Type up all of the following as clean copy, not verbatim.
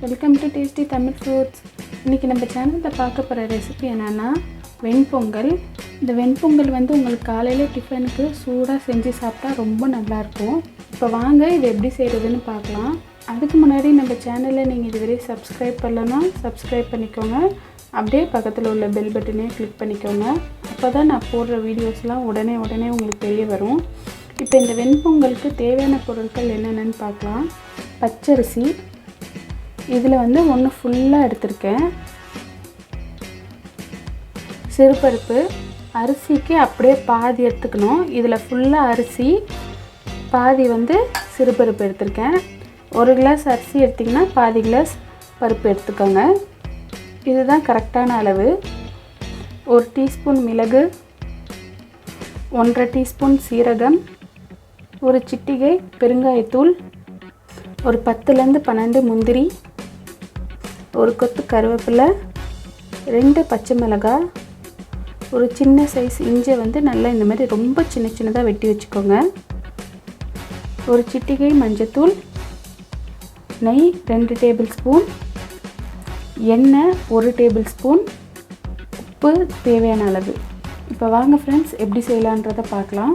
Welcome to tasty Tamil foods. இன்றைக்கி நம்ம சேனலில் பார்க்க போகிற ரெசிபி என்னென்னா வெண்பொங்கல். இந்த வெண்பொங்கல் வந்து உங்களுக்கு காலையில் டிஃபனுக்கு சூடாக செஞ்சு சாப்பிட்டா ரொம்ப நல்லாயிருக்கும். இப்போ வாங்க இது எப்படி செய்கிறதுன்னு பார்க்கலாம். அதுக்கு முன்னாடி நம்ம சேனலில் நீங்கள் இதுவரை சப்ஸ்கிரைப் பண்ணலன்னா சப்ஸ்கிரைப் பண்ணிக்கோங்க. அப்படியே பக்கத்தில் உள்ள பெல் பட்டனே கிளிக் பண்ணிக்கோங்க. அப்போ தான் நான் போடுற வீடியோஸ்லாம் உடனே உங்களுக்கு தெரிய வரும். இப்போ இந்த வெண்பொங்கலுக்கு தேவையான பொருட்கள் என்னென்னு பார்க்கலாம். பச்சரிசி இதில் வந்து ஒன்று ஃபுல்லாக எடுத்திருக்கேன். சிறுபருப்பு அரிசிக்கு அப்படியே பாதி எடுத்துக்கணும். இதில் ஃபுல்லாக அரிசி, பாதி வந்து சிறுபருப்பு எடுத்திருக்கேன். 1 கிளாஸ் அரிசி எடுத்திங்கன்னா பாதி கிளாஸ் பருப்பு எடுத்துக்கோங்க. இதுதான் கரெக்டான அளவு. 1 டீஸ்பூன் மிளகு, 1/2 டீஸ்பூன் சீரகம், ஒரு சிட்டிகை பெருங்காயத்தூள், ஒரு 10லேருந்து 12 முந்திரி, ஒரு கொத்து கருவேப்பிலை, 2 பச்சை மிளகாய், ஒரு சின்ன சைஸ் இஞ்சி வந்து நல்லா இந்த மாதிரி ரொம்ப சின்னதாக வெட்டி வச்சுக்கோங்க. ஒரு சிட்டிகை மஞ்சத்தூள், நெய் 2 டேபிள் ஸ்பூன், எண்ணெய் 1 டேபிள் ஸ்பூன், உப்பு தேவையான அளவு. இப்போ வாங்க ஃப்ரெண்ட்ஸ் எப்படி செய்யலான்றதை பார்க்கலாம்.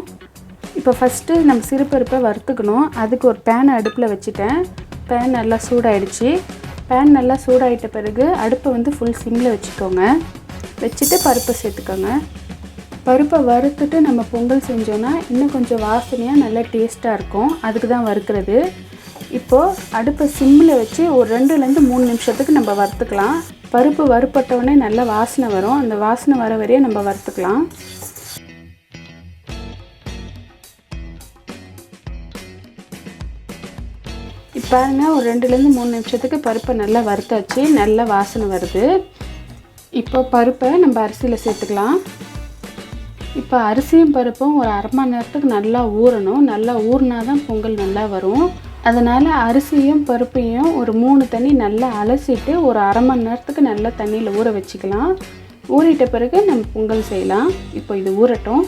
இப்போ ஃபஸ்ட்டு நம்ம சிறுபருப்பை வறுத்துக்கணும். அதுக்கு ஒரு பேனை அடுப்பில் வச்சுட்டேன். பேன் நல்லா சூடாயிடுச்சு. பேன் நல்லா சூடாயிட்ட பிறகு அடுப்பை வந்து ஃபுல் சிம்மில் வச்சுக்கோங்க. வச்சுட்டு பருப்பை சேர்த்துக்கோங்க. பருப்பை வறுத்துட்டு நம்ம பொங்கல் செஞ்சோன்னா இன்னும் கொஞ்சம் வாசனையாக நல்லா டேஸ்ட்டாக இருக்கும். அதுக்கு தான் வறுக்கிறது. இப்போது அடுப்பை சிம்மில் வச்சு ஒரு 2லேருந்து 3 நிமிஷத்துக்கு நம்ம வறுத்துக்கலாம். பருப்பு வறுப்பட்டவுடனே நல்லா வாசனை வரும். அந்த வாசனை வர வரையும் நம்ம வறுத்துக்கலாம். இப்போ பாருங்கள், ஒரு 2லேருந்து 3 நிமிஷத்துக்கு பருப்பை நல்லா வறுத்தாச்சு. நல்லா வாசனை வருது. இப்போ பருப்பை நம்ம அரிசியில் சேர்த்துக்கலாம். இப்போ அரிசியும் பருப்பும் ஒரு 1/2 மணி நேரத்துக்கு நல்லா ஊறணும். நல்லா ஊறினா தான் பொங்கல் நல்லா வரும். அதனால் அரிசியும் பருப்பையும் ஒரு 3 தண்ணி நல்லா அலசிட்டு ஒரு 1/2 மணி நேரத்துக்கு நல்லா தண்ணியில் ஊற வச்சுக்கலாம். ஊறிட்ட பிறகு நம்ம பொங்கல் செய்யலாம். இப்போ இது ஊறட்டும்.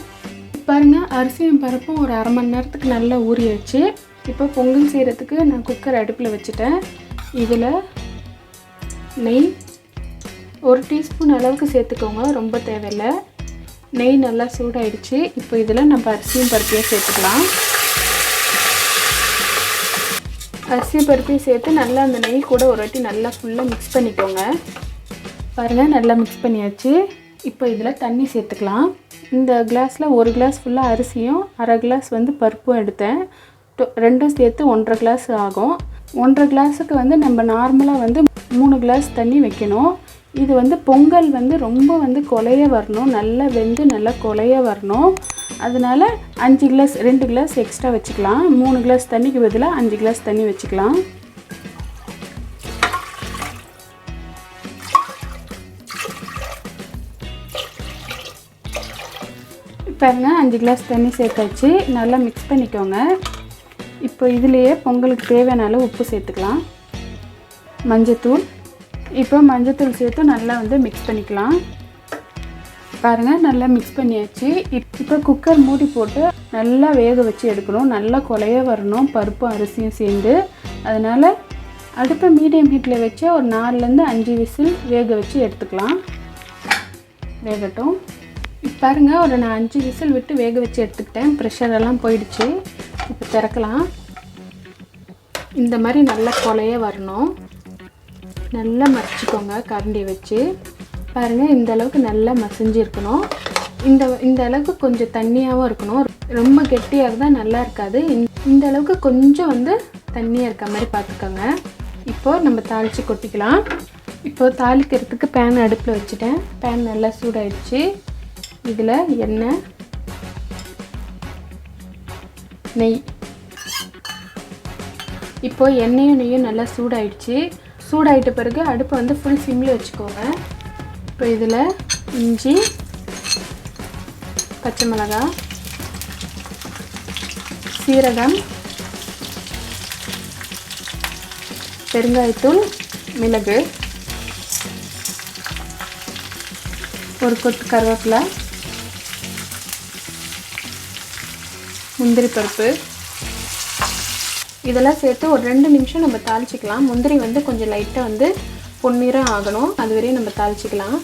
பாருங்கள், அரிசியும் பருப்பும் ஒரு 1/2 மணி நேரத்துக்கு நல்லா ஊறியாச்சு. இப்போ பொங்கல் செய்கிறதுக்கு நான் குக்கர் அடுப்பில் வச்சுட்டேன். இதில் நெய் 1 டீஸ்பூன் அளவுக்கு சேர்த்துக்கோங்க, ரொம்ப தேவையில்லை. நெய் நல்லா சூடாயிடுச்சு. இப்போ இதில் நம்ம அரிசியும் பருப்பையும் சேர்த்துக்கலாம். அரிசி பருப்பையும் சேர்த்து நல்லா அந்த நெய் கூட ஒரு வாட்டி நல்லா ஃபுல்லாக மிக்ஸ் பண்ணிக்கோங்க. பாருங்கள், நல்லா மிக்ஸ் பண்ணியாச்சு. இப்போ இதில் தண்ணி சேர்த்துக்கலாம். இந்த கிளாஸில் 1 கிளாஸ் ஃபுல்லாக அரிசியும் 1/2 கிளாஸ் வந்து பருப்பும் எடுத்தேன். ரெண்டும் சேர்த்து 1/2 கிளாஸ் ஆகும். 1/2 கிளாஸுக்கு வந்து நம்ம நார்மலாக வந்து 3 கிளாஸ் தண்ணி வைக்கணும். இது வந்து பொங்கல் வந்து ரொம்ப வந்து கொலைய வரணும், நல்லா வெந்து நல்லா கொலைய வரணும். அதனால் 5 கிளாஸ் 2 கிளாஸ் எக்ஸ்ட்ரா வச்சுக்கலாம். 3 கிளாஸ் தண்ணிக்கு பதிலாக 5 கிளாஸ் தண்ணி வச்சுக்கலாம். பாருங்க, 5 கிளாஸ் தண்ணி சேர்த்தாச்சு. நல்லா மிக்ஸ் பண்ணிக்கோங்க. இப்போ இதுலேயே பொங்கலுக்கு தேவையான அளவு உப்பு சேர்த்துக்கலாம். மஞ்சத்தூள், இப்போ மஞ்சத்தூள் சேர்த்து நல்லா வந்து மிக்ஸ் பண்ணிக்கலாம். பாருங்கள், நல்லா மிக்ஸ் பண்ணியாச்சு. இப்போ குக்கர் மூடி போட்டு நல்லா வேக வச்சு எடுக்கணும். நல்லா கொலைய வரணும் பருப்பும் அரிசியும் சேர்ந்து. அதனால் அடுப்பை மீடியம் ஹீட்டில் வச்சு ஒரு 4லேருந்து 5 விசில் வேக வச்சு எடுத்துக்கலாம். வேகட்டும். இப்போ பாருங்கள், ஒரு நான் 5 விசில் விட்டு வேக வச்சு எடுத்துக்கிட்டேன். ப்ரெஷரெல்லாம் போயிடுச்சு. இப்போ திறக்கலாம். இந்த மாதிரி நல்லா கொலைய வரணும். நல்லா மசிச்சுக்கோங்க கரண்டி வச்சு. பாருங்கள், இந்த அளவுக்கு நல்லா மசிஞ்சு இருக்கணும். இந்த அளவுக்கு கொஞ்சம் தண்ணியாகவும் இருக்கணும். ரொம்ப கெட்டியாக இருந்தால் நல்லா இருக்காது. இந்த அளவுக்கு கொஞ்சம் வந்து தண்ணியாக இருக்க மாதிரி பார்த்துக்கோங்க. இப்போது நம்ம தாளித்து கொட்டிக்கலாம். இப்போது தாளிக்கிறதுக்கு பேன் அடுப்பில் வச்சுட்டேன். பேன் நல்லா சூடாயிடுச்சு. இதில் எண்ணெய், நெய். இப்போது எண்ணெயும் நெய்யும் நல்லா சூடாயிடுச்சு. சூடாயிட்ட பிறகு அடுப்பை வந்து ஃபுல் சிம்மில் வச்சுக்கோங்க. இப்போ இதில் இஞ்சி, பச்சை மிளகாய், சீரகம், பெருங்காயத்தூள், மிளகு, ஒரு கொத்து கருவேப்பிலை, முந்திரி பருப்பு, இதெல்லாம் சேர்த்து ஒரு 2 நிமிஷம் நம்ம தாளிச்சிக்கலாம். முந்திரி வந்து கொஞ்சம் லைட்டாக வந்து பொன்னிறம் ஆகணும், அது வரையும் நம்ம தாளிச்சிக்கலாம்.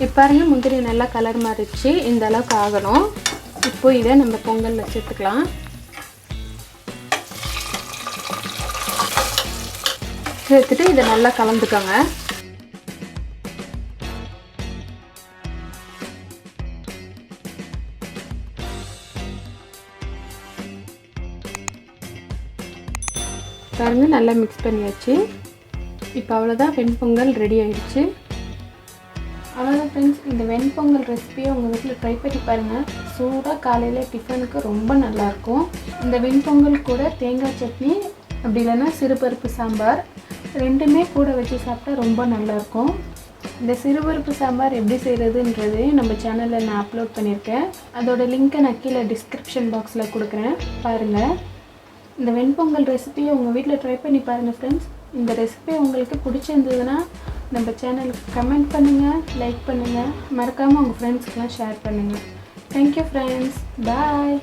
இப்போ பாருங்கள் முந்திரி நல்லா கலர் மாறிடுச்சு, இந்த அளவுக்கு ஆகணும். இப்போ இதை நம்ம பொங்கலில் சேர்த்துக்கலாம். சேர்த்துட்டு இதை நல்லா கலந்துக்கோங்க. பாருங்கள் நல்லா மிக்ஸ் பண்ணியாச்சு. இப்போ அவ்வளோதான், வெண்பொங்கல் ரெடி ஆயிடுச்சு. அவ்வளோதான் ஃப்ரெண்ட்ஸ், இந்த வெண்பொங்கல் ரெசிபியை உங்கள் வீட்டில் ட்ரை பண்ணி பாருங்கள். சூடாக காலையில் டிஃபனுக்கு ரொம்ப நல்லாயிருக்கும். இந்த வெண்பொங்கல் கூட தேங்காய் சட்னி அப்படி இல்லைன்னா சிறுபருப்பு சாம்பார் ரெண்டுமே கூட வச்சு சாப்பிட்டா ரொம்ப நல்லாயிருக்கும். இந்த சிறுபருப்பு சாம்பார் எப்படி செய்கிறதுன்றது நம்ம சேனலில் நான் அப்லோட் பண்ணியிருக்கேன். அதோட லிங்க்கை நான் கீழே டிஸ்கிரிப்ஷன் பாக்ஸில் கொடுக்குறேன், பாருங்கள். இந்த வெண்பொங்கல் ரெசிபியை உங்கள் வீட்டில் ட்ரை பண்ணி பாருங்கள் ஃப்ரெண்ட்ஸ். இந்த ரெசிபி உங்களுக்கு பிடிச்சிருந்ததுன்னா நம்ம சேனலுக்கு கமெண்ட் பண்ணுங்கள், லைக் பண்ணுங்கள், மறக்காமல் உங்கள் ஃப்ரெண்ட்ஸ்க்கெலாம் ஷேர் பண்ணுங்கள். தேங்க்யூ ஃப்ரெண்ட்ஸ், பாய்.